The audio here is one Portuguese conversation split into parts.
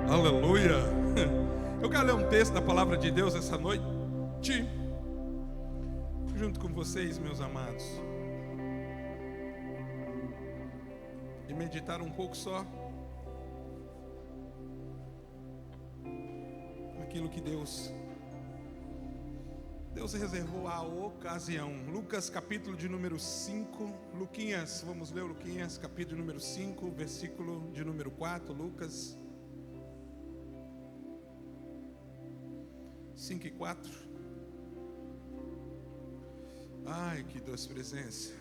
Aleluia. Eu quero ler um texto da palavra de Deus essa noite, junto com vocês, meus amados, e meditar um pouco só naquilo que Deus reservou à ocasião. Lucas capítulo de número 5, Luquinhas, vamos ler o Luquinhas, capítulo de número 5, versículo de número 4, Lucas 5 e 4. Ai, que doce presença.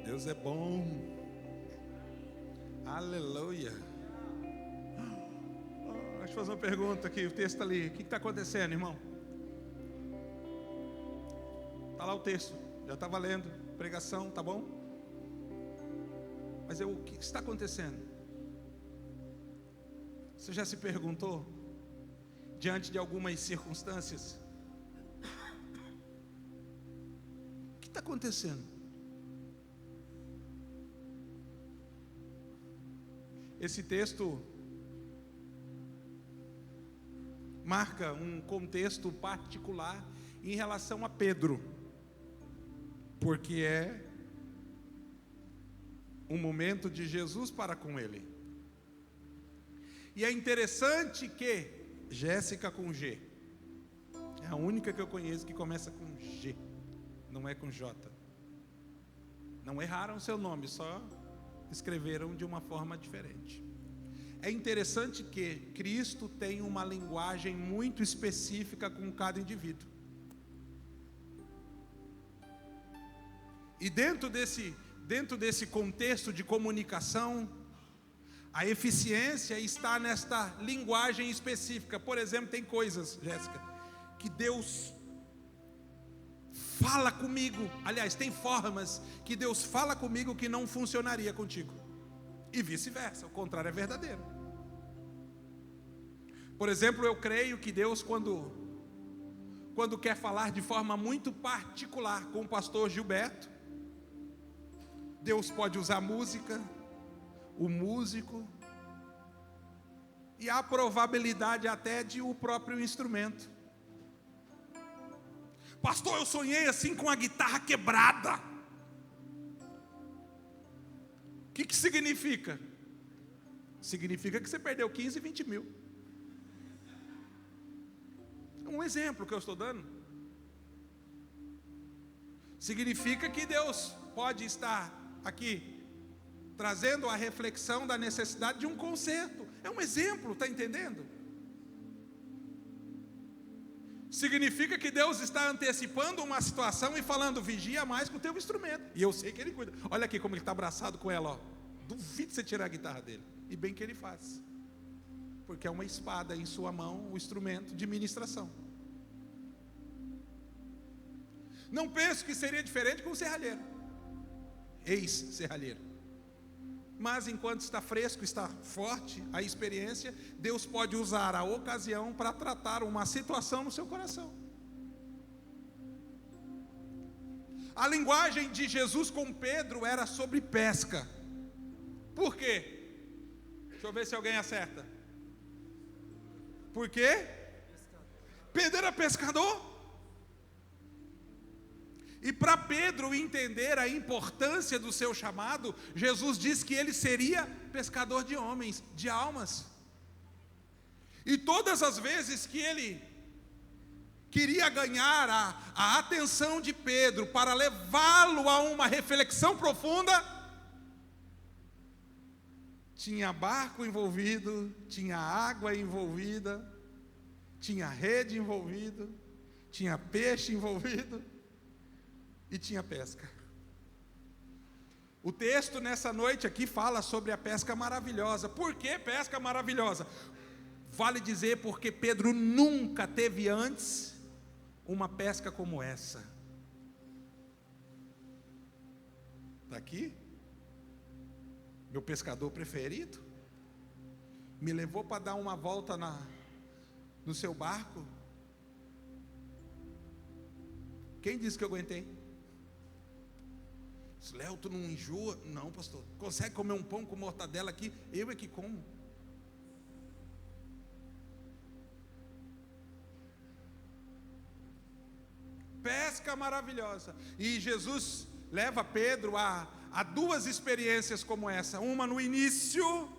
Deus é bom. Aleluia. Deixa eu fazer uma pergunta aqui, o texto está ali. O que está acontecendo, irmão? Está lá o texto, já está valendo. Pregação, tá bom? Mas o que está acontecendo? Você já se perguntou? Diante de algumas circunstâncias, o que está acontecendo? Esse texto marca um contexto particular em relação a Pedro, porque é um momento de Jesus para com ele. E é interessante que Jéssica com G, é a única que eu conheço que começa com G, não é com J. Não erraram seu nome, só escreveram de uma forma diferente. É interessante que Cristo tem uma linguagem muito específica com cada indivíduo. E dentro desse contexto de comunicação, a eficiência está nesta linguagem específica. Por exemplo, tem coisas, Jéssica, que Deus fala comigo. Aliás, tem formas que Deus fala comigo que não funcionaria contigo. E vice-versa, o contrário é verdadeiro. Por exemplo, eu creio que Deus, quando quer falar de forma muito particular com o pastor Gilberto, Deus pode usar música, o músico, e há probabilidade até de o próprio instrumento. Pastor, eu sonhei assim com a guitarra quebrada. O que significa? Significa que você perdeu 15, 20 mil. É um exemplo que eu estou dando. Significa que Deus pode estar aqui trazendo a reflexão da necessidade de um conserto. É um exemplo, está entendendo? Significa que Deus está antecipando uma situação e falando, vigia mais com o teu instrumento. E eu sei que Ele cuida. Olha aqui como Ele está abraçado com ela, ó. Duvido você tirar a guitarra dele. E bem que Ele faz. Porque é uma espada em sua mão, o instrumento de ministração. Não penso que seria diferente com o serralheiro. Ex-serralheiro. Mas enquanto está fresco, está forte a experiência, Deus pode usar a ocasião para tratar uma situação no seu coração. A linguagem de Jesus com Pedro era sobre pesca. Por quê? Deixa eu ver se alguém acerta. Por quê? Pedro era pescador. E para Pedro entender a importância do seu chamado, Jesus disse que ele seria pescador de homens, de almas. E todas as vezes que ele queria ganhar a atenção de Pedro para levá-lo a uma reflexão profunda, tinha barco envolvido, tinha água envolvida, tinha rede envolvida, tinha peixe envolvido. E tinha pesca. O texto nessa noite aqui fala sobre a pesca maravilhosa. Por que pesca maravilhosa? Vale dizer porque Pedro nunca teve antes uma pesca como essa. Está aqui? Meu pescador preferido me levou para dar uma volta no seu barco. Quem disse que eu aguentei? Léo, tu não enjoa? Não, pastor. Consegue comer um pão com mortadela aqui? Eu é que como. pesca maravilhosa. E Jesus leva Pedro a duas experiências como essa, uma no início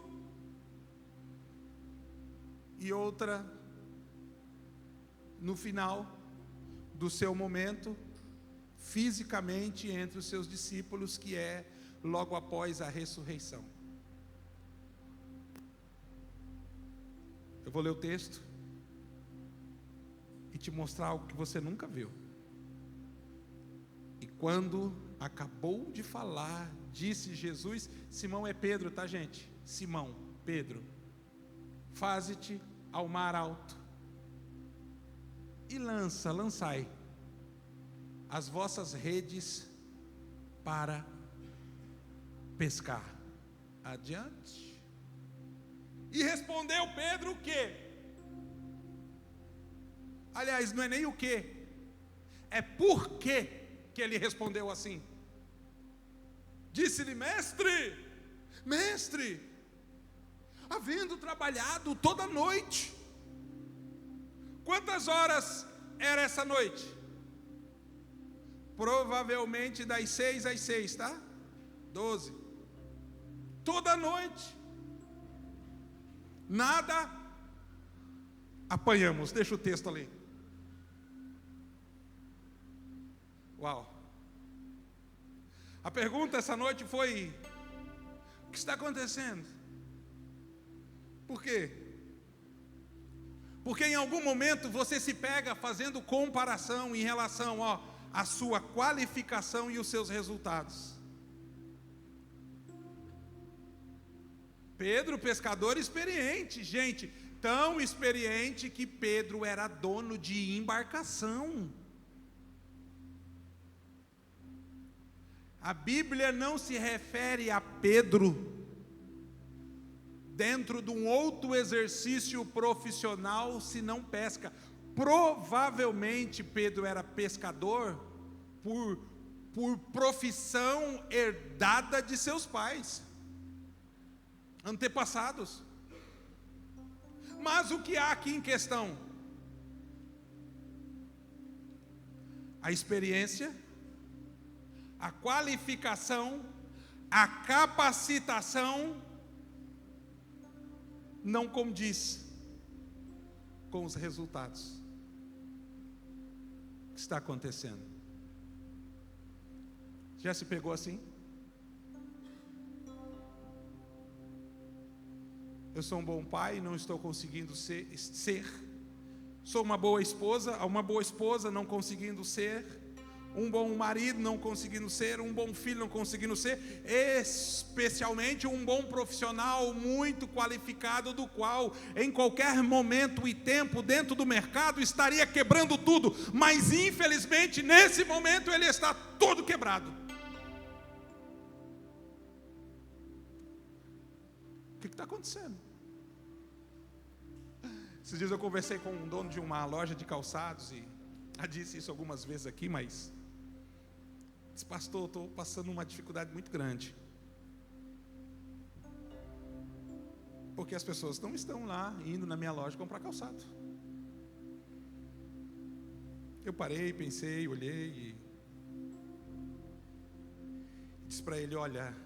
e outra no final do seu momento, fisicamente entre os seus discípulos, que é logo após a ressurreição. Eu vou ler o texto e te mostrar algo que você nunca viu. E quando acabou de falar, disse Jesus, Simão é Pedro, tá, gente? Simão, Pedro, faze-te ao mar alto e lançai as vossas redes para pescar. Adiante. E respondeu Pedro o quê? Aliás, não é nem o quê, é por quê que ele respondeu assim. Disse-lhe: mestre, havendo trabalhado toda a noite. Quantas horas era essa noite? Provavelmente das 6 às 6, tá? 12. Toda a noite. Nada apanhamos. Deixa o texto ali. Uau. A pergunta essa noite foi: o que está acontecendo? Por quê? Porque em algum momento você se pega fazendo comparação em relação à sua qualificação e os seus resultados. Pedro, pescador experiente, gente, tão experiente que Pedro era dono de embarcação. A Bíblia não se refere a Pedro dentro de um outro exercício profissional, senão pesca. Provavelmente Pedro era pescador por profissão herdada de seus pais, antepassados. Mas o que há aqui em questão? A experiência, a qualificação, a capacitação não condiz com os resultados. O que está acontecendo? Já se pegou assim? Eu sou um bom pai, não estou conseguindo ser. Sou uma boa esposa não conseguindo ser. Um bom marido não conseguindo ser, um bom filho não conseguindo ser, especialmente um bom profissional muito qualificado, do qual em qualquer momento e tempo dentro do mercado estaria quebrando tudo, mas infelizmente nesse momento ele está todo quebrado. O que está acontecendo? Esses dias eu conversei com um dono de uma loja de calçados e já disse isso algumas vezes aqui, mas disse: pastor, estou passando uma dificuldade muito grande, porque as pessoas não estão lá indo na minha loja comprar calçado. Eu parei, pensei, olhei e disse para ele: olha,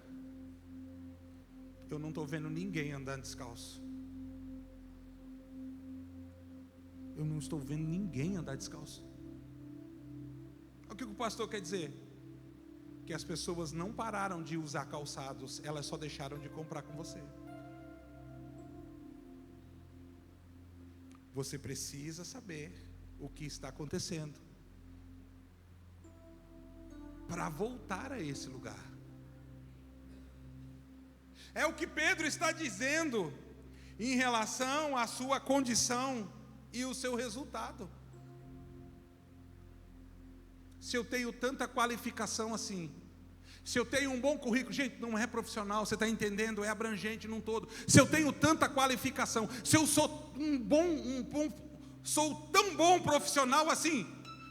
eu não estou vendo ninguém andando descalço. Eu não estou vendo ninguém andar descalço. O que o pastor quer dizer? Que as pessoas não pararam de usar calçados, elas só deixaram de comprar com você. Você precisa saber o que está acontecendo para voltar a esse lugar. É o que Pedro está dizendo em relação à sua condição e o seu resultado. Se eu tenho tanta qualificação assim, se eu tenho um bom currículo, gente, não é profissional, você está entendendo, é abrangente num todo. Se eu tenho tanta qualificação, se eu sou sou tão bom profissional assim,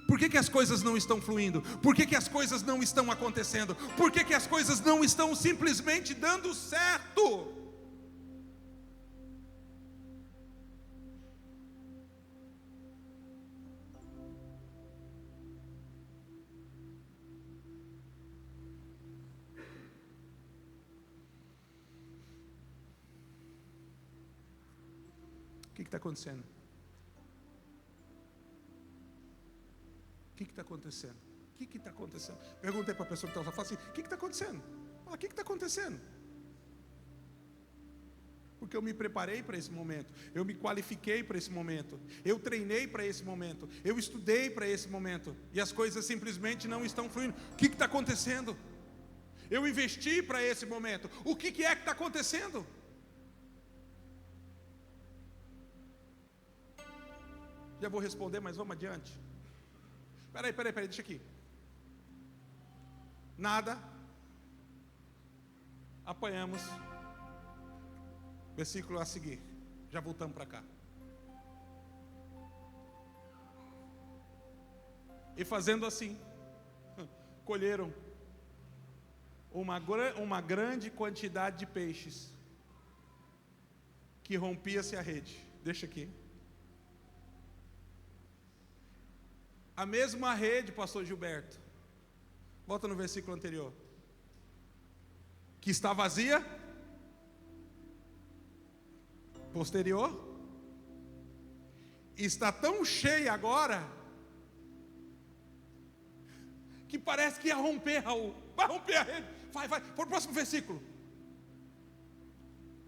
por que as coisas não estão fluindo? Por que as coisas não estão acontecendo? Por que as coisas não estão simplesmente dando certo? que está acontecendo? O que está acontecendo? O que está acontecendo? Perguntei para a pessoa que estava falando assim: o que está acontecendo? Fala, o que está acontecendo? Porque eu me preparei para esse momento, eu me qualifiquei para esse momento, eu treinei para esse momento, eu estudei para esse momento, e as coisas simplesmente não estão fluindo. O que está acontecendo? Eu investi para esse momento, o que é que está acontecendo? Já vou responder, mas vamos adiante. Peraí, deixa aqui. Nada. Apanhamos. Versículo a seguir. Já voltamos para cá. E fazendo assim, colheram uma grande quantidade de peixes, que rompia-se a rede. Deixa aqui. A mesma rede, pastor Gilberto. Volta no versículo anterior. Que está vazia. Posterior. Está tão cheia agora, que parece que ia romper, Raul. Vai romper a rede. Vai, para o próximo versículo.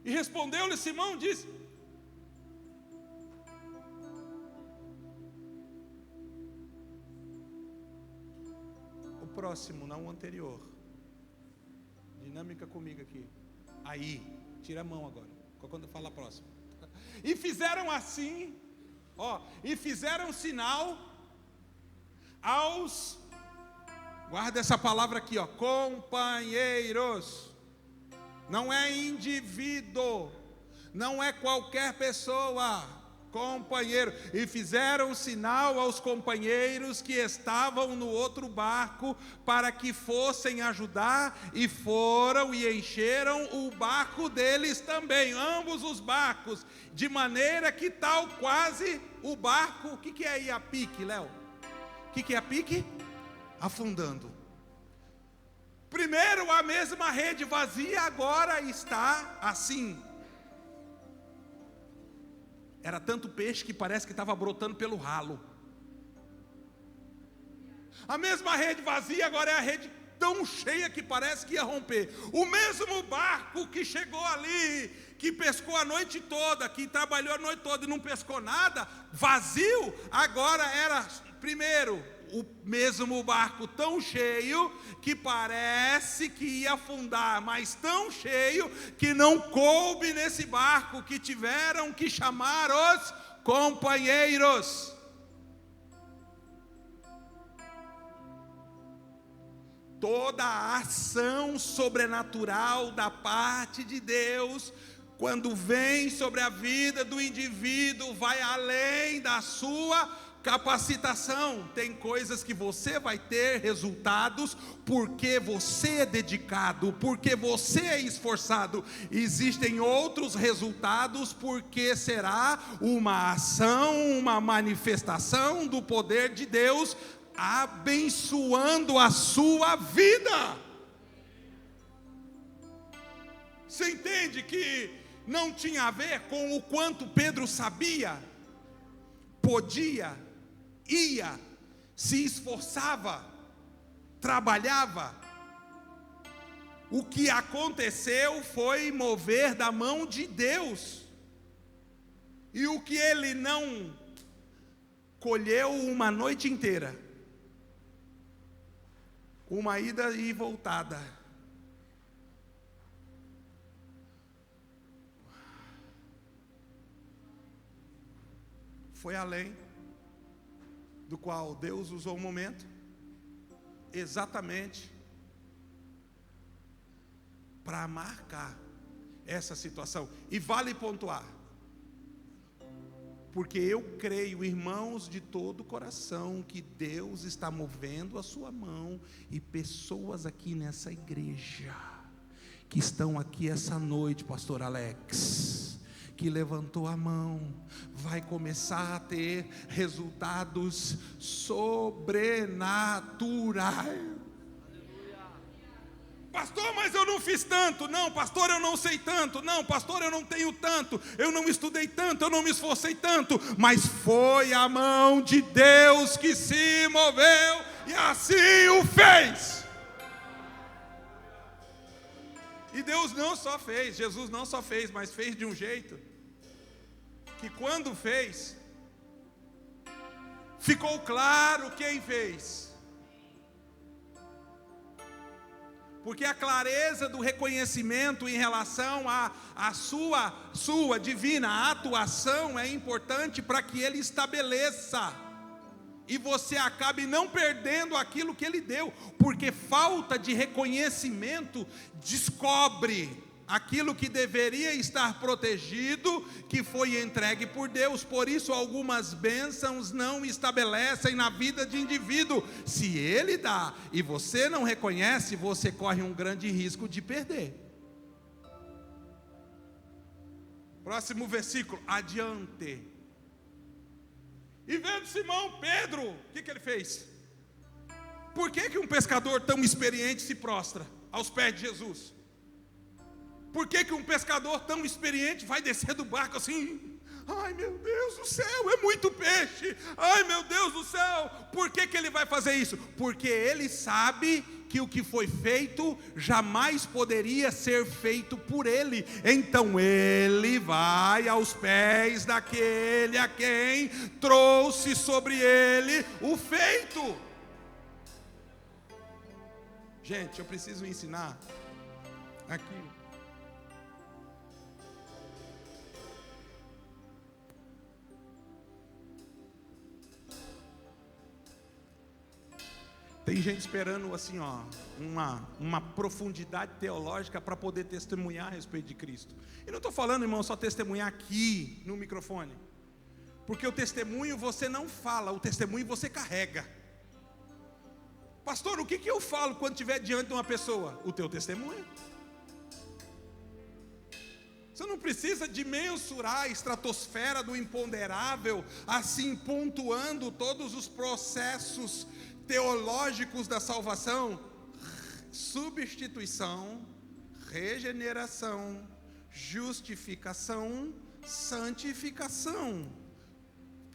E respondeu-lhe Simão, disse: o próximo, não o anterior. Dinâmica comigo aqui. Aí, tira a mão agora, quando fala próximo. E fizeram assim, e fizeram sinal aos, guarda essa palavra aqui, companheiros. Não é indivíduo, não é qualquer pessoa, companheiro. E fizeram sinal aos companheiros que estavam no outro barco, para que fossem ajudar, e foram e encheram o barco deles também, ambos os barcos, de maneira que tal quase o barco, o que é aí a pique, Léo? O que é a pique? Afundando. Primeiro a mesma rede vazia, agora está assim. Era tanto peixe que parece que estava brotando pelo ralo. A mesma rede vazia, agora é a rede tão cheia que parece que ia romper. O mesmo barco que chegou ali, que pescou a noite toda, que trabalhou a noite toda e não pescou nada, vazio, agora era, primeiro, o mesmo barco tão cheio que parece que ia afundar, mas tão cheio que não coube nesse barco, que tiveram que chamar os companheiros. Toda a ação sobrenatural da parte de Deus, quando vem sobre a vida do indivíduo, vai além da sua capacitação. Tem coisas que você vai ter resultados porque você é dedicado, porque você é esforçado. Existem outros resultados porque será uma ação, uma manifestação do poder de Deus abençoando a sua vida. Você entende que não tinha a ver com o quanto Pedro sabia, podia, ia, se esforçava, trabalhava. O que aconteceu foi mover da mão de Deus. E o que ele não colheu uma noite inteira, uma ida e voltada, foi além do qual Deus usou o momento exatamente para marcar essa situação. E vale pontuar, porque eu creio, irmãos, de todo o coração, que Deus está movendo a sua mão, e pessoas aqui nessa igreja, que estão aqui essa noite, pastor Alex, que levantou a mão, vai começar a ter resultados sobrenaturais. Pastor, mas eu não fiz tanto. Não, pastor, eu não sei tanto. Não, pastor, eu não tenho tanto. Eu não estudei tanto, eu não me esforcei tanto. Mas foi a mão de Deus que se moveu e assim o fez. E Deus não só fez, Jesus não só fez, mas fez de um jeito que quando fez, ficou claro quem fez. Porque a clareza do reconhecimento em relação à sua divina atuação é importante para que Ele estabeleça. E você acabe não perdendo aquilo que Ele deu. Porque falta de reconhecimento descobre aquilo que deveria estar protegido, que foi entregue por Deus. Por isso algumas bênçãos não estabelecem na vida de indivíduo. Se Ele dá e você não reconhece, você corre um grande risco de perder. Próximo versículo, adiante. E vendo Simão Pedro, o que ele fez? Por que um pescador tão experiente se prostra aos pés de Jesus? Por que um pescador tão experiente vai descer do barco assim? Ai meu Deus do céu, é muito peixe. Ai meu Deus do céu. Por que ele vai fazer isso? Porque ele sabe que o que foi feito jamais poderia ser feito por ele. Então ele vai aos pés daquele a quem trouxe sobre ele o feito. Gente, eu preciso ensinar aqui. Tem gente esperando assim, ó, uma profundidade teológica para poder testemunhar a respeito de Cristo. E não estou falando, irmão, só testemunhar aqui no microfone. Porque o testemunho você não fala, o testemunho você carrega. Pastor, o que eu falo quando estiver diante de uma pessoa? O teu testemunho. Você não precisa de mensurar a estratosfera do imponderável, assim pontuando todos os processos teológicos da salvação: substituição, regeneração, justificação, santificação,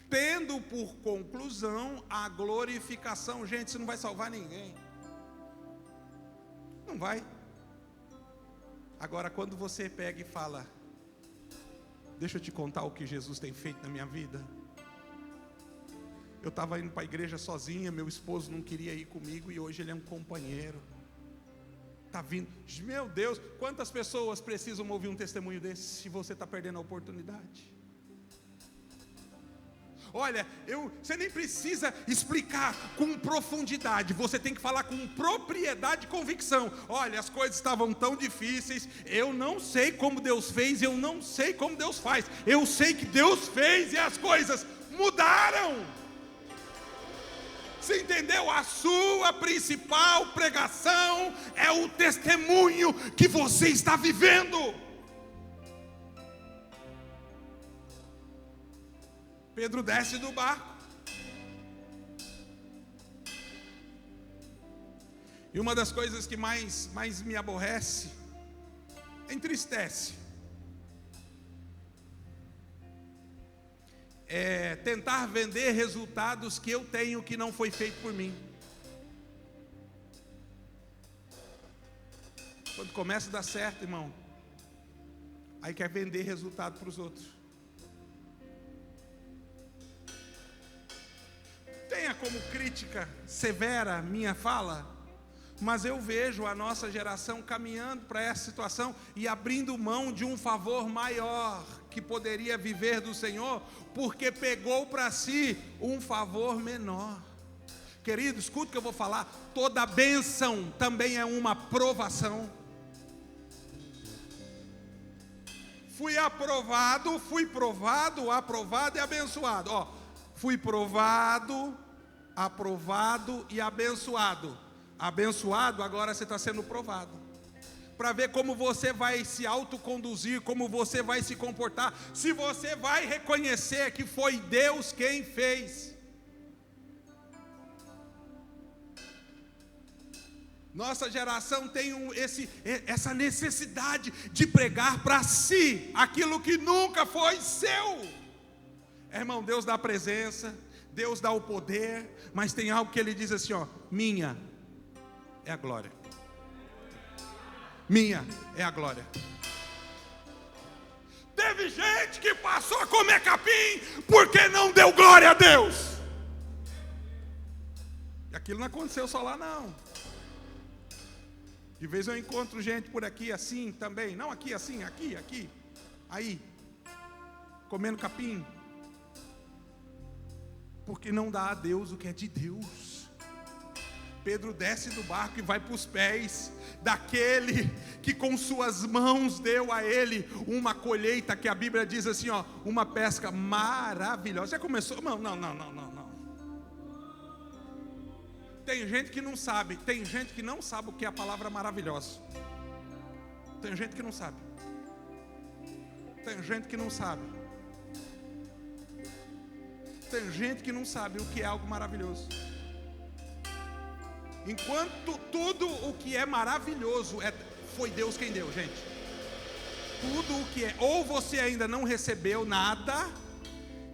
tendo por conclusão a glorificação. Gente, isso não vai salvar ninguém. Não vai. Agora, quando você pega e fala: deixa eu te contar o que Jesus tem feito na minha vida. Eu estava indo para a igreja sozinha, meu esposo não queria ir comigo e hoje ele é um companheiro. Está vindo. Meu Deus, quantas pessoas precisam ouvir um testemunho desse se você está perdendo a oportunidade? Olha, você nem precisa explicar com profundidade, você tem que falar com propriedade e convicção. Olha, as coisas estavam tão difíceis, eu não sei como Deus fez, eu não sei como Deus faz. Eu sei que Deus fez e as coisas mudaram. Você entendeu? A sua principal pregação é o testemunho que você está vivendo. Pedro desce do barco. E uma das coisas que mais me aborrece, entristece, é tentar vender resultados que eu tenho que não foi feito por mim. Quando começa a dar certo, irmão, aí quer vender resultado para os outros. Tenha como crítica severa minha fala, mas eu vejo a nossa geração caminhando para essa situação e abrindo mão de um favor maior que poderia viver do Senhor, porque pegou para si um favor menor. Querido, escuta o que eu vou falar. Toda bênção também é uma provação. Fui aprovado, fui provado, aprovado e abençoado. Ó, fui provado, aprovado e abençoado. Abençoado, agora você está sendo provado. Para ver como você vai se autoconduzir, como você vai se comportar, se você vai reconhecer que foi Deus quem fez. Nossa geração tem essa necessidade de pregar para si aquilo que nunca foi seu. Irmão, Deus dá a presença, Deus dá o poder, mas tem algo que Ele diz assim, ó: minha é a glória. Minha é a glória. Teve gente que passou a comer capim porque não deu glória a Deus. E aquilo não aconteceu só lá, não. De vez eu encontro gente por aqui assim também. Não aqui assim, aqui. Aí, comendo capim. Porque não dá a Deus o que é de Deus. Pedro desce do barco e vai para os pés daquele que com suas mãos deu a ele uma colheita, que a Bíblia diz assim, ó, uma pesca maravilhosa. Já começou? Não. Tem gente que não sabe o que é a palavra maravilhosa. Tem gente que não sabe. Tem gente que não sabe o que é algo maravilhoso. Enquanto tudo o que é maravilhoso foi Deus quem deu, gente. Tudo o que é, ou você ainda não recebeu nada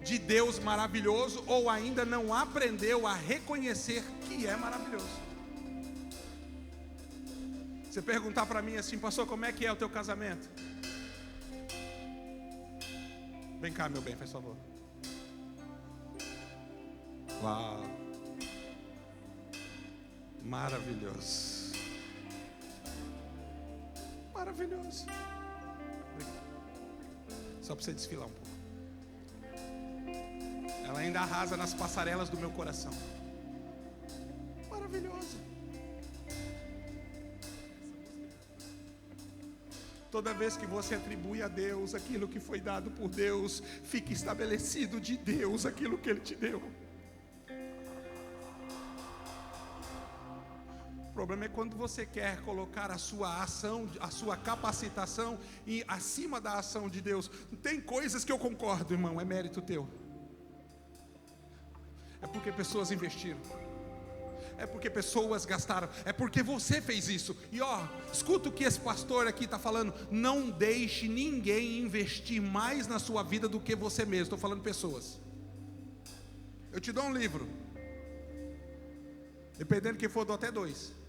de Deus maravilhoso, ou ainda não aprendeu a reconhecer que é maravilhoso. Você perguntar para mim assim: pastor, como é que é o teu casamento? Vem cá, meu bem, faz favor. Uau, maravilhoso. Maravilhoso. Só para você desfilar um pouco. Ela ainda arrasa nas passarelas do meu coração. Maravilhoso. Toda vez que você atribui a Deus aquilo que foi dado por Deus, fica estabelecido de Deus aquilo que Ele te deu. O problema é quando você quer colocar a sua ação, a sua capacitação acima da ação de Deus. Tem coisas que eu concordo, irmão, é mérito teu. É porque pessoas investiram. É porque pessoas gastaram. É porque você fez isso. E ó, escuta o que esse pastor aqui está falando. Não deixe ninguém investir mais na sua vida do que você mesmo. Estou falando pessoas. Eu te dou um livro. Dependendo de quem for, eu dou até 2.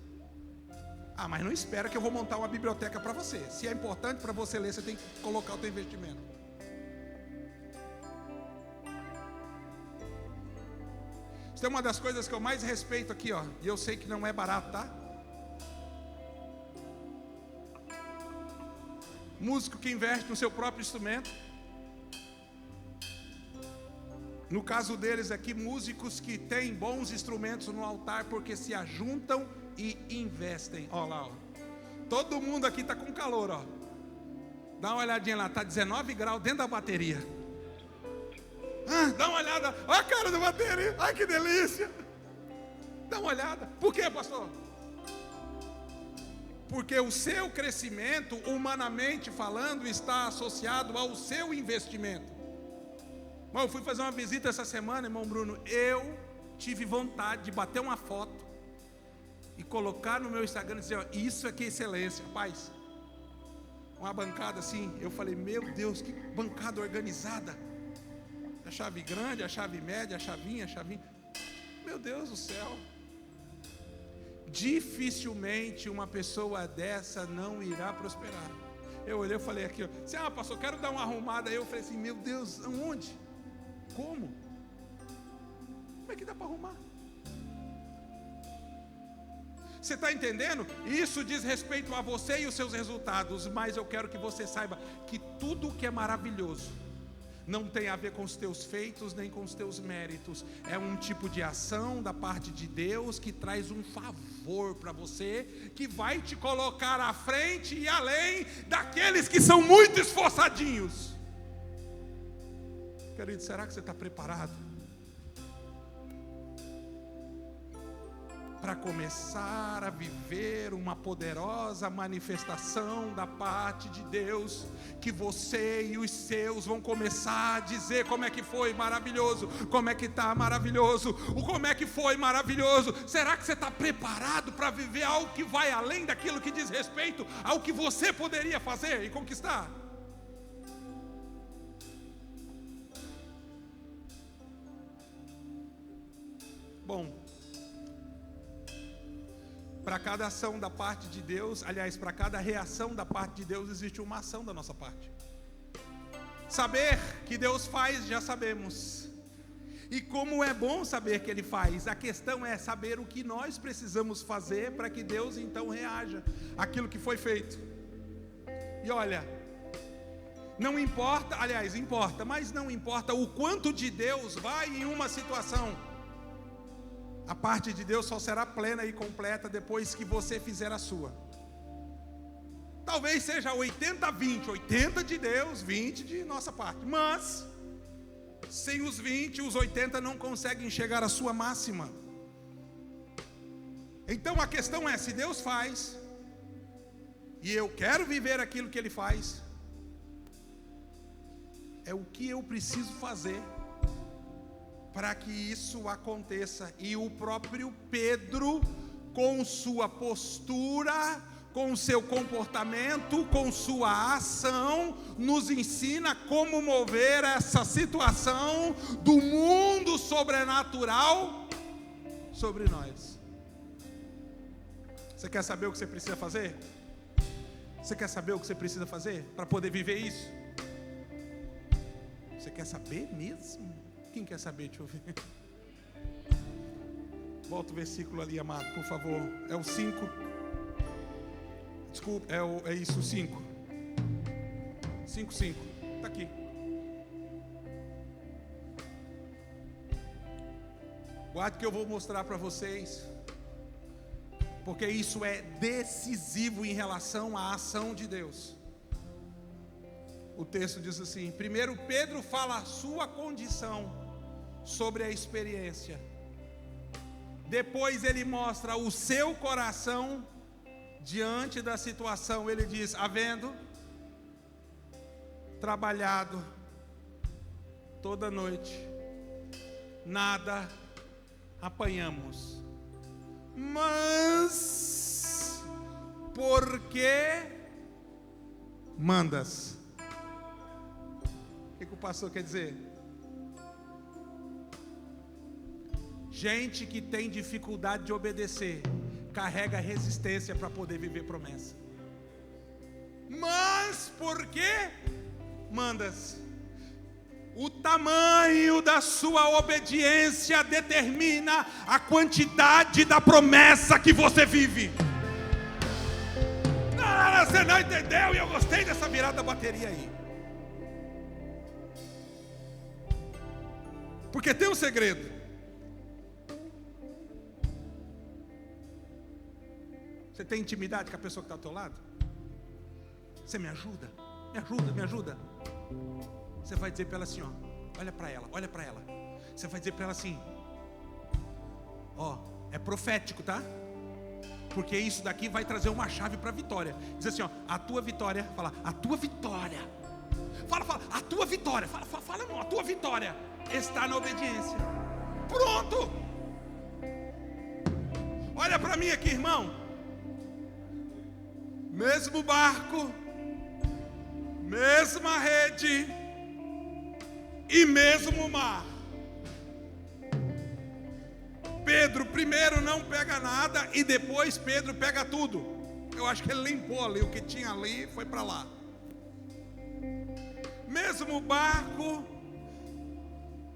Ah, mas não espera que eu vou montar uma biblioteca para você. Se é importante para você ler, você tem que colocar o teu investimento. Isso é uma das coisas que eu mais respeito aqui, ó. E eu sei que não é barato, tá? Músico que investe no seu próprio instrumento. No caso deles aqui, músicos que têm bons instrumentos no altar porque se ajuntam e investem. Ó lá, ó. Todo mundo aqui está com calor, ó. Dá uma olhadinha lá, está 19 graus dentro da bateria. Dá uma olhada, olha a cara da bateria, ai que delícia. Dá uma olhada. Por quê, pastor? Porque o seu crescimento, humanamente falando, está associado ao seu investimento. Bom, eu fui fazer uma visita essa semana, irmão Bruno. Eu tive vontade de bater uma foto e colocar no meu Instagram e dizer, ó, isso aqui é excelência. Rapaz, uma bancada assim, eu falei, meu Deus, que bancada organizada. A chave grande, a chave média, a chavinha. Meu Deus do céu. Dificilmente uma pessoa dessa não irá prosperar. Eu olhei e falei aqui, ó, assim, pastor, quero dar uma arrumada. Aí eu falei assim, meu Deus, aonde? Como é que dá para arrumar? Você está entendendo? Isso diz respeito a você e os seus resultados. Mas eu quero que você saiba que tudo que é maravilhoso não tem a ver com os teus feitos nem com os teus méritos. É um tipo de ação da parte de Deus que traz um favor para você, que vai te colocar à frente e além daqueles que são muito esforçadinhos. Querido, será que você está preparado? para começar a viver uma poderosa manifestação da parte de Deus, que você e os seus vão começar a dizer como é que foi maravilhoso, como é que está maravilhoso, como é que foi maravilhoso. Será que você está preparado para viver algo que vai além daquilo que diz respeito ao que você poderia fazer e conquistar? Bom, para cada ação da parte de Deus, aliás, para cada reação da parte de Deus, existe uma ação da nossa parte. Saber que Deus faz, já sabemos. E como é bom saber que Ele faz, a questão é saber o que nós precisamos fazer para que Deus então reaja àquilo que foi feito. E olha, não importa, aliás, importa, mas não importa o quanto de Deus vai em uma situação. A parte de Deus só será plena e completa depois que você fizer a sua. Talvez seja 80-20, 80 de Deus, 20 de nossa parte. Mas, sem os 20, os 80 não conseguem chegar à sua máxima. Então a questão é, se Deus faz, e eu quero viver aquilo que Ele faz, é o que eu preciso fazer para que isso aconteça. E o próprio Pedro, com sua postura, com seu comportamento, com sua ação, nos ensina como mover essa situação do mundo sobrenatural sobre nós. Você quer saber o que você precisa fazer? Você quer saber o que você precisa fazer para poder viver isso? Você quer saber mesmo? Quem quer saber? Deixa eu ver. Volta o versículo ali, amado, por favor. É o 5. Desculpa, é isso, o 5. 5. Está aqui. Guarde que eu vou mostrar para vocês, porque isso é decisivo em relação à ação de Deus. O texto diz assim: primeiro Pedro fala a sua condição sobre a experiência. Depois ele mostra o seu coração diante da situação. Ele diz: havendo trabalhado toda noite, nada apanhamos, mas porque mandas. O que o pastor quer dizer? Gente que tem dificuldade de obedecer carrega resistência para poder viver promessa. Mas por que mandas? O tamanho da sua obediência determina a quantidade da promessa que você vive. Não, você não entendeu, e eu gostei dessa virada da bateria aí. Porque tem um segredo. Você tem intimidade com a pessoa que está ao teu lado? Você me ajuda? Me ajuda, me ajuda. Você vai dizer para ela assim, ó, olha para ela, olha para ela. Você vai dizer para ela assim, ó, é profético, tá? Porque isso daqui vai trazer uma chave para a vitória. Diz assim, ó, a tua vitória, fala, a tua vitória. Fala, a tua vitória. Fala não, a tua vitória está na obediência. Pronto. Olha para mim aqui, irmão. Mesmo barco, mesma rede e mesmo mar. Pedro primeiro não pega nada e depois Pedro pega tudo. Eu acho que ele limpou ali, o que tinha ali foi para lá. Mesmo barco,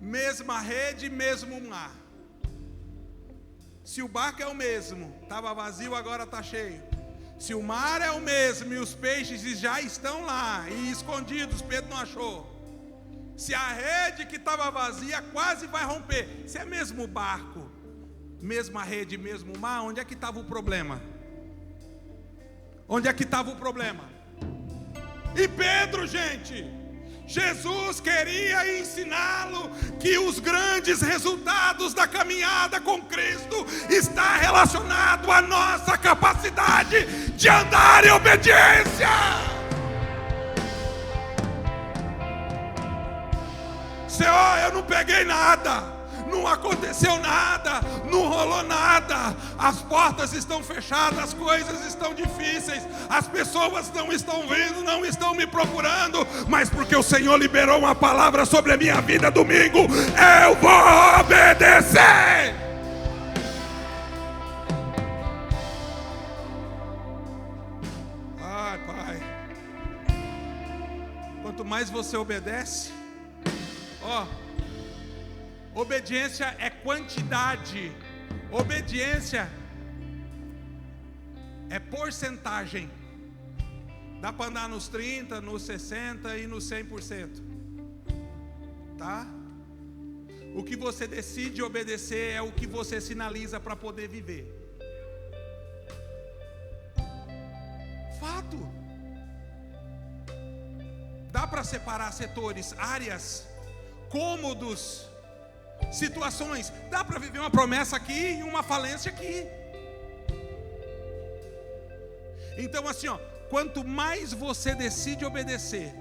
mesma rede, mesmo mar. Se o barco é o mesmo, estava vazio, agora está cheio. Se o mar é o mesmo e os peixes já estão lá e escondidos, Pedro não achou. Se a rede que estava vazia quase vai romper. Se é mesmo barco, mesma rede, mesmo mar, onde é que estava o problema? Onde é que estava o problema? E Pedro, gente, Jesus queria ensiná-lo que os grandes resultados da caminhada com Cristo está relacionado à nossa capacidade de andar em obediência. Senhor, eu não peguei nada, não aconteceu nada, não rolou nada, as portas estão fechadas, as coisas estão difíceis, as pessoas não estão vindo, não estão me procurando, mas porque o Senhor liberou uma palavra sobre a minha vida domingo, eu vou obedecer. Ai, Pai, quanto mais você obedece, obediência é quantidade, obediência é porcentagem. Dá para andar nos 30, nos 60 e nos 100%, tá? O que você decide obedecer é o que você sinaliza para poder viver. Fato. Dá para separar setores, áreas, cômodos, situações. Dá para viver uma promessa aqui e uma falência aqui. Então assim, quanto mais você decide obedecer,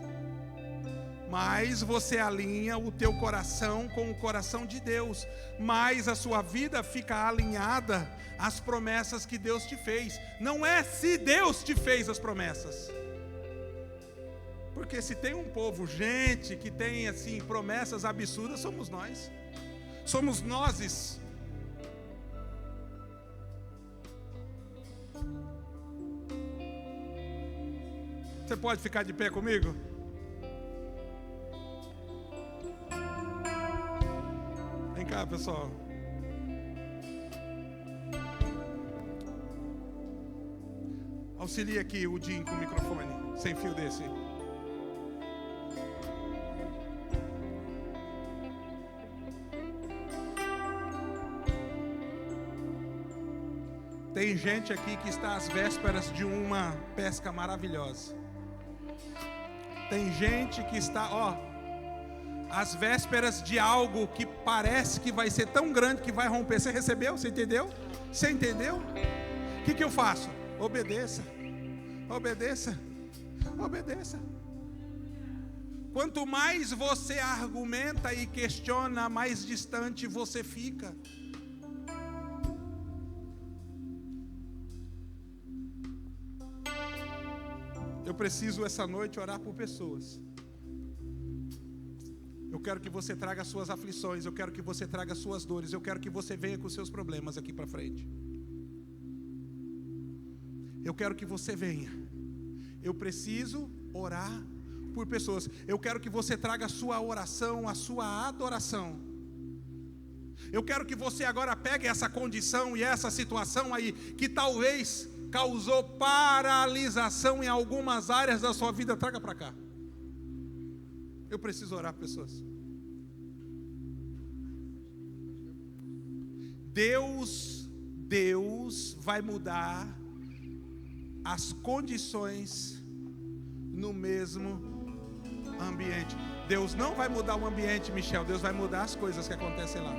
mais você alinha o teu coração com o coração de Deus, mais a sua vida fica alinhada às promessas que Deus te fez. Não é se Deus te fez as promessas. Porque se tem um povo, gente, que tem assim promessas absurdas, somos nós. Somos nozes. Você pode ficar de pé comigo? Vem cá, pessoal. Auxilia aqui o Jim com o microfone, sem fio desse. Tem gente aqui que está às vésperas de uma pesca maravilhosa. Tem gente que está, às vésperas de algo que parece que vai ser tão grande que vai romper. Você recebeu? Você entendeu? Você entendeu? O que eu faço? Obedeça. Obedeça. Obedeça. Quanto mais você argumenta e questiona, mais distante você fica. Eu preciso essa noite orar por pessoas. Eu quero que você traga suas aflições, eu quero que você traga suas dores, eu quero que você venha com seus problemas aqui para frente. Eu quero que você venha. Eu preciso orar por pessoas. Eu quero que você traga a sua oração, a sua adoração. Eu quero que você agora pegue essa condição e essa situação aí que talvez causou paralisação em algumas áreas da sua vida, traga para cá. Eu preciso orar por pessoas. Deus vai mudar as condições no mesmo ambiente. Deus não vai mudar o ambiente, Michel. Deus vai mudar as coisas que acontecem lá.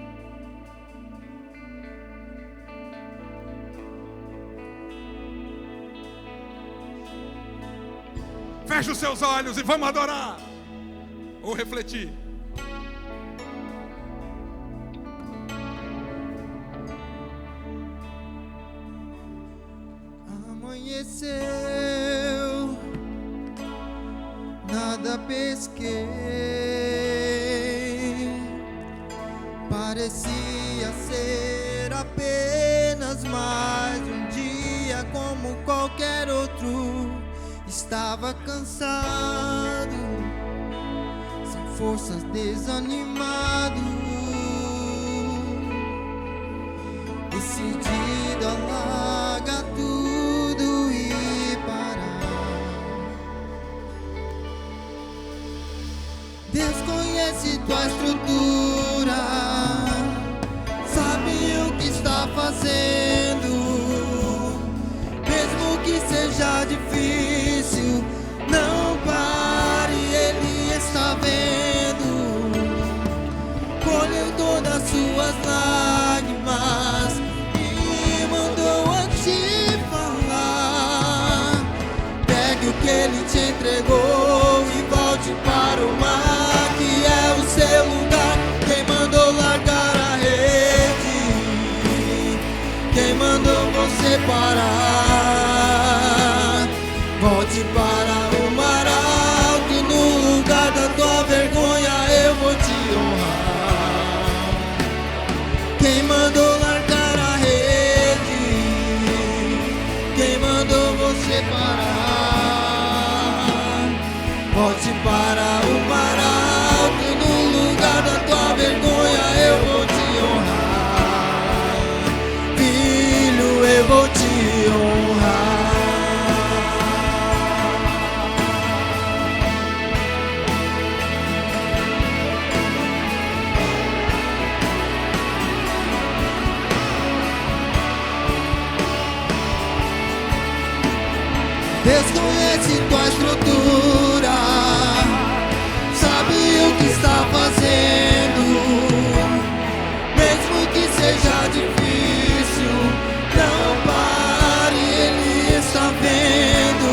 Feche os seus olhos e vamos adorar. Ou refletir. Amanheceu, nada pesquei. Parecia ser apenas mais um dia como qualquer outro. Estava cansado, sem forças, desanimado, decidido a largar tudo e parar. Deus conhece tua estrutura, sabe o que está fazendo, mesmo que seja difícil. Não pare, Ele está suas lágrimas e mandou a te falar. Pegue o que ele te entregou e volte para o mar, que é o seu lugar. Quem mandou largar a rede? Quem mandou você parar? Volte para o mar alto, no lugar da tua vergonha eu vou te honrar. Quem mandou largar a rede? Quem mandou você parar? Volte para o mar alto, no lugar da tua vergonha eu vou te honrar. Filho, eu vou te honrar. Deus conhece tua estrutura, sabe o que está fazendo. Mesmo que seja difícil, não pare, Ele está vendo.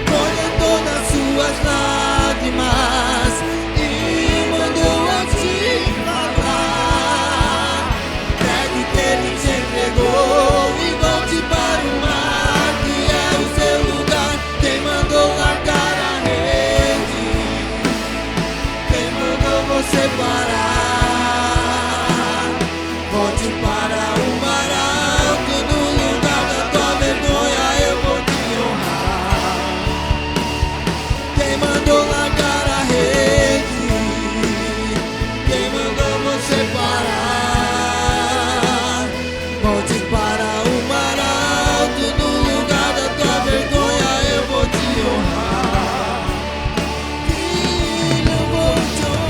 Colhe todas suas lágrimas e mandou a te falar. Pegue o que Ele te entregou e volte para o mar. Você parar, volte para o mar alto, no lugar da tua vergonha eu vou te honrar. Quem mandou largar a rede? Quem mandou você parar? Volte para o mar alto, no lugar da tua vergonha eu vou te honrar. Filho, eu vou te honrar.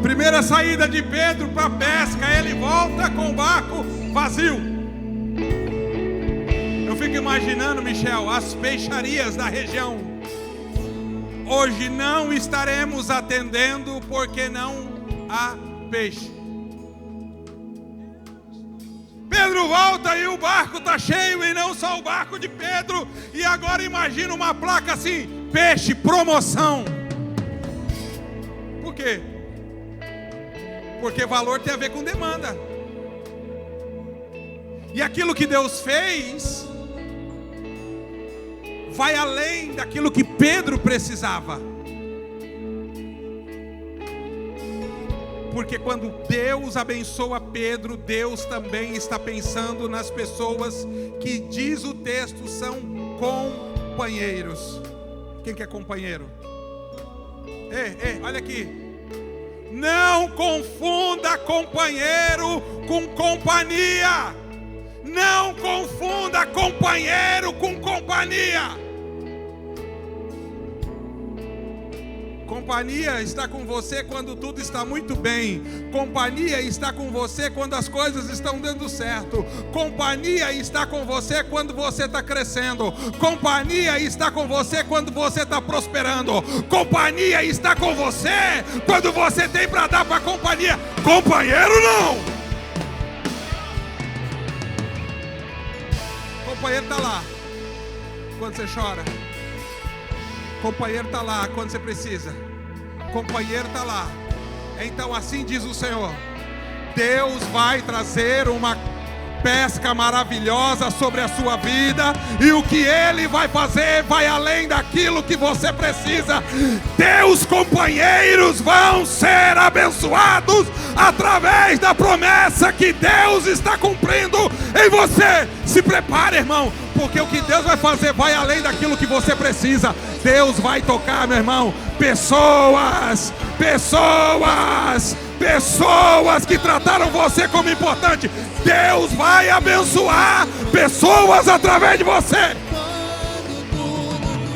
Primeira saída de Pedro para a pesca, ele volta com o barco vazio. Eu fico imaginando, Michel, as peixarias da região. Hoje não estaremos atendendo porque não há peixe. Pedro volta e o barco está cheio, e não só o barco de Pedro. E agora imagina uma placa assim: peixe, promoção. Por quê? Porque valor tem a ver com demanda. E aquilo que Deus fez vai além daquilo que Pedro precisava. Porque quando Deus abençoa Pedro, Deus também está pensando nas pessoas que, diz o texto, são companheiros. Quem que é companheiro? Ei, olha aqui. Não confunda companheiro com companhia. Não confunda companheiro com companhia. Companhia está com você quando tudo está muito bem. Companhia está com você quando as coisas estão dando certo. Companhia está com você quando você está crescendo. Companhia está com você quando você está prosperando. Companhia está com você quando você tem para dar para a companhia. Companheiro não. Companheiro está lá quando você chora. Companheiro está lá quando você precisa. Companheiro está lá. Então assim diz o Senhor: Deus vai trazer uma pesca maravilhosa sobre a sua vida, e o que Ele vai fazer vai além daquilo que você precisa. Teus companheiros vão ser abençoados através da promessa que Deus está cumprindo em você. Se prepare, irmão, porque o que Deus vai fazer vai além daquilo que você precisa. Deus vai tocar, meu irmão, pessoas que trataram você como importante. Deus vai abençoar pessoas através de você. Quando tudo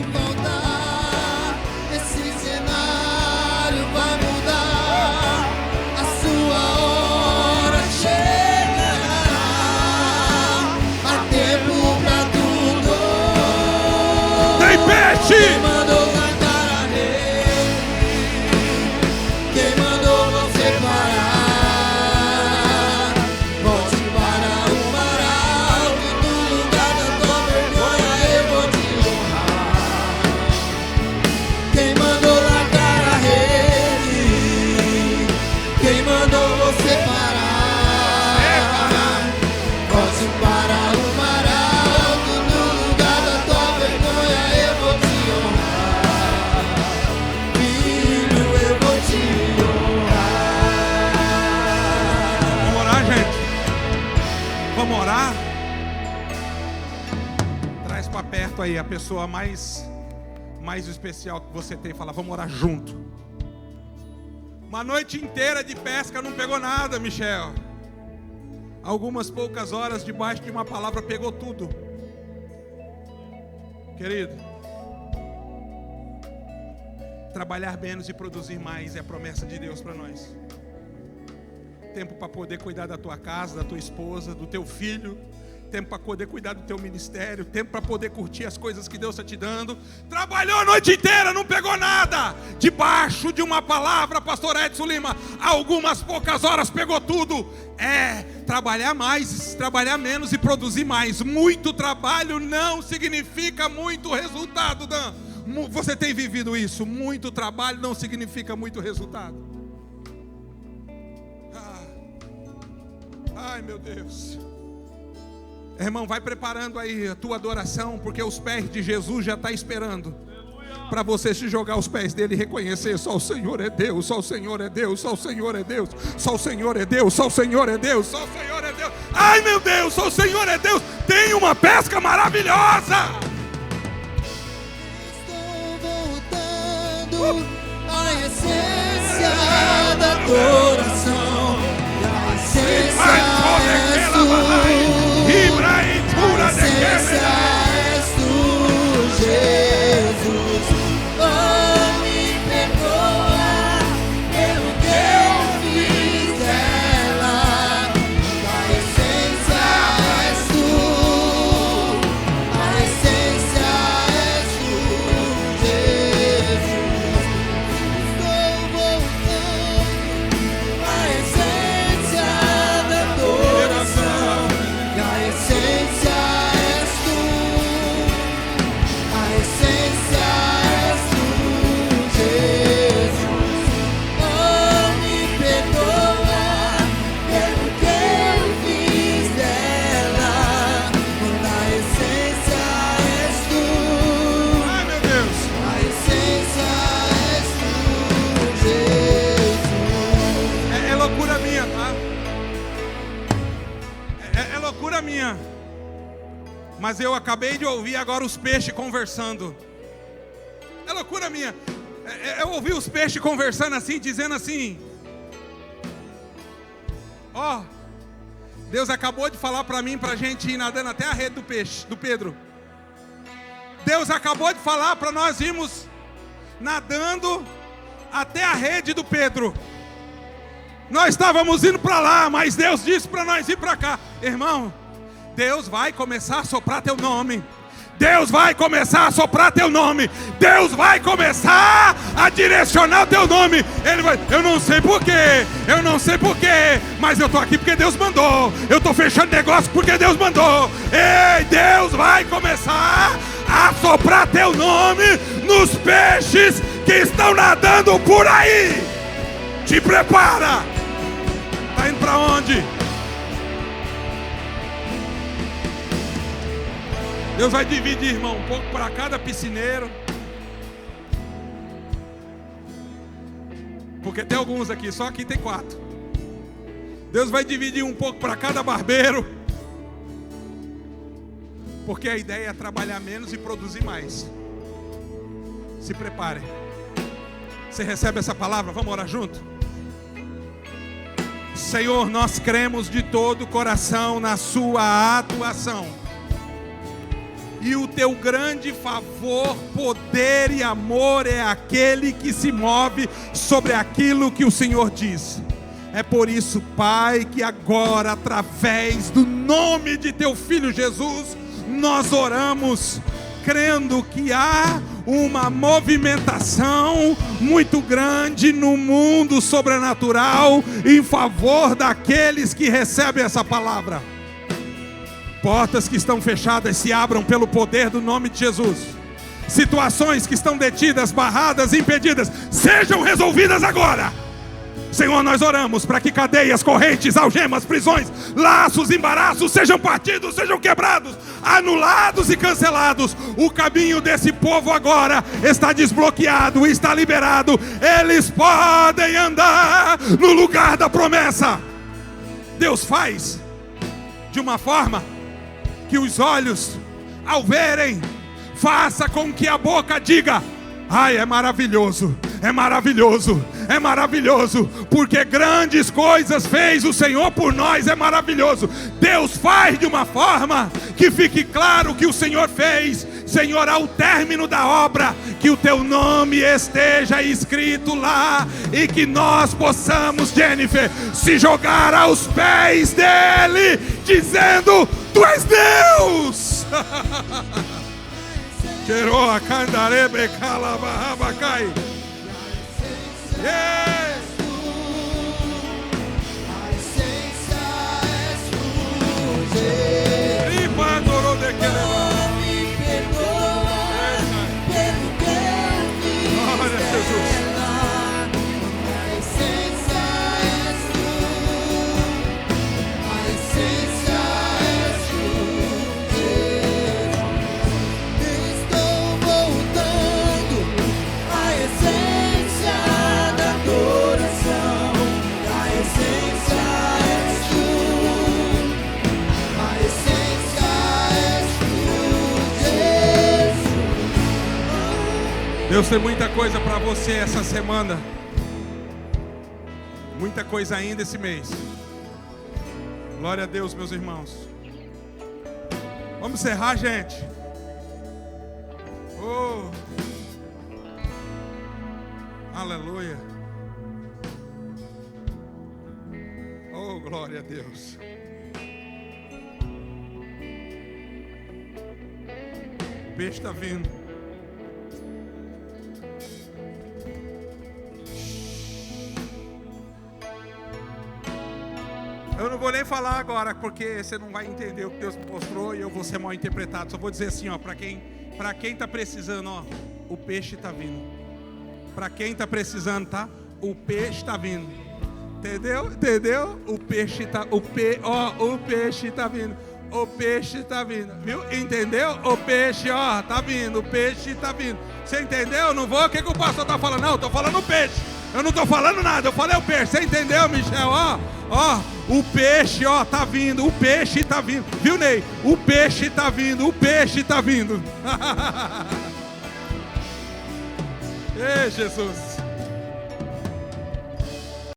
volte. Quem mandou cantar a rede? Quem mandou você parar? Volte para o mar alto, no lugar da tua vergonha eu vou te honrar. Quem mandou largar a rede? Quem mandou você parar? Volte para o mar alto, no lugar da tua vergonha eu vou te honrar. Filho, eu vou te honrar. Vamos orar, gente? Vamos orar? Traz para perto aí a pessoa mais especial que você tem. Fala, vamos orar junto. Uma noite inteira de pesca não pegou nada, Michel. Algumas poucas horas debaixo de uma palavra pegou tudo. Querido, trabalhar menos e produzir mais é a promessa de Deus para nós. Tempo para poder cuidar da tua casa, da tua esposa, do teu filho. Tempo para poder cuidar do teu ministério. Tempo para poder curtir as coisas que Deus está te dando. Trabalhou a noite inteira, não pegou nada. Debaixo de uma palavra, pastor Edson Lima, algumas poucas horas pegou tudo. Trabalhar mais, trabalhar menos e produzir mais. Muito trabalho não significa muito resultado, Dan. Você tem vivido isso? Muito trabalho não significa muito resultado. Ai, meu Deus. Irmão, vai preparando aí a tua adoração, porque os pés de Jesus já estão esperando para você se jogar aos pés dele e reconhecer: só o Senhor é Deus, só o Senhor é Deus, só o Senhor é Deus, só o Senhor é Deus, só o Senhor é Deus, só o Senhor é Deus. Ai, meu Deus, só o Senhor é Deus. Tem uma pesca maravilhosa. Estou voltando à essência da adoração. A essência és tu. A essência és tu, Jesus. Oh, me perdoa pelo que eu fiz dela. A essência és tu. A essência és tu, Jesus. Estou voltando à essência da adoração. A essência és tu, a essência és tu, Jesus. Oh, me perdoa pelo que eu fiz dela. A essência és tu. Ai, meu Deus. A essência és tu, Jesus. É loucura minha, tá? É loucura minha. Mas eu acabei de ouvir agora os peixes conversando. É loucura minha. Eu ouvi os peixes conversando assim, dizendo assim: ó, Deus acabou de falar para mim, pra gente ir nadando até a rede do peixe, do Pedro. Deus acabou de falar para nós irmos nadando até a rede do Pedro. Nós estávamos indo para lá, mas Deus disse para nós ir para cá. Irmão, Deus vai começar a soprar teu nome. Deus vai começar a soprar teu nome. Deus vai começar a direcionar o teu nome. Ele vai, eu não sei porquê, mas eu estou aqui porque Deus mandou. Eu estou fechando negócio porque Deus mandou. Ei, Deus vai começar a soprar teu nome nos peixes que estão nadando por aí. Te prepara. Está indo para onde? Deus vai dividir, irmão, um pouco para cada piscineiro. Porque tem alguns aqui, só aqui tem 4. Deus vai dividir um pouco para cada barbeiro. Porque a ideia é trabalhar menos e produzir mais. Se prepare. Você recebe essa palavra? Vamos orar junto? Senhor, nós cremos de todo o coração na sua atuação. E o teu grande favor, poder e amor é aquele que se move sobre aquilo que o Senhor diz. É por isso, Pai, que agora, através do nome de teu Filho Jesus, nós oramos, crendo que há uma movimentação muito grande no mundo sobrenatural em favor daqueles que recebem essa palavra. Portas que estão fechadas se abram pelo poder do nome de Jesus. Situações que estão detidas, barradas, impedidas, sejam resolvidas agora. Senhor, nós oramos para que cadeias, correntes, algemas, prisões, laços, embaraços sejam partidos, sejam quebrados, anulados e cancelados. O caminho desse povo agora está desbloqueado, está liberado. Eles podem andar no lugar da promessa. Deus faz de uma forma que os olhos, ao verem, faça com que a boca diga: ai, é maravilhoso, é maravilhoso, é maravilhoso, porque grandes coisas fez o Senhor por nós, é maravilhoso. Deus faz de uma forma que fique claro que o Senhor fez. Senhor, ao término da obra, que o teu nome esteja escrito lá, e que nós possamos, Jennifer, se jogar aos pés dele, dizendo: tu és Deus. Queroa candarebe calabarabacai. Yeah. A essência és tu. Ripa doro de querer. Me perdoa pelo que eu fiz. Glória a Jesus. A essência és tu. A essência és tu. Estou voltando à essência da adoração. A essência és tu. A essência és tu, Jesus. Deus tem muita coisa para você essa semana. Muita coisa ainda esse mês. Glória a Deus, meus irmãos. Vamos encerrar, gente. Oh, aleluia. Oh, glória a Deus. O peixe está vindo. Eu não vou nem falar agora, porque você não vai entender o que Deus me mostrou e eu vou ser mal interpretado. Só vou dizer assim, ó, para quem está precisando, ó, o peixe está vindo. Para quem está precisando, tá? O peixe está vindo. Entendeu? Entendeu? O peixe está, o peixe está vindo. O peixe está vindo, viu? Entendeu? O peixe, ó, tá vindo. O peixe está vindo. Você entendeu? Não vou. O que o pastor está falando? Não, eu estou falando o peixe. Eu não estou falando nada. Eu falei o peixe. Você entendeu, Michel? Ó, o peixe, ó, tá vindo. O peixe está vindo. Viu, Ney? O peixe está vindo. O peixe está vindo. Ei, Jesus.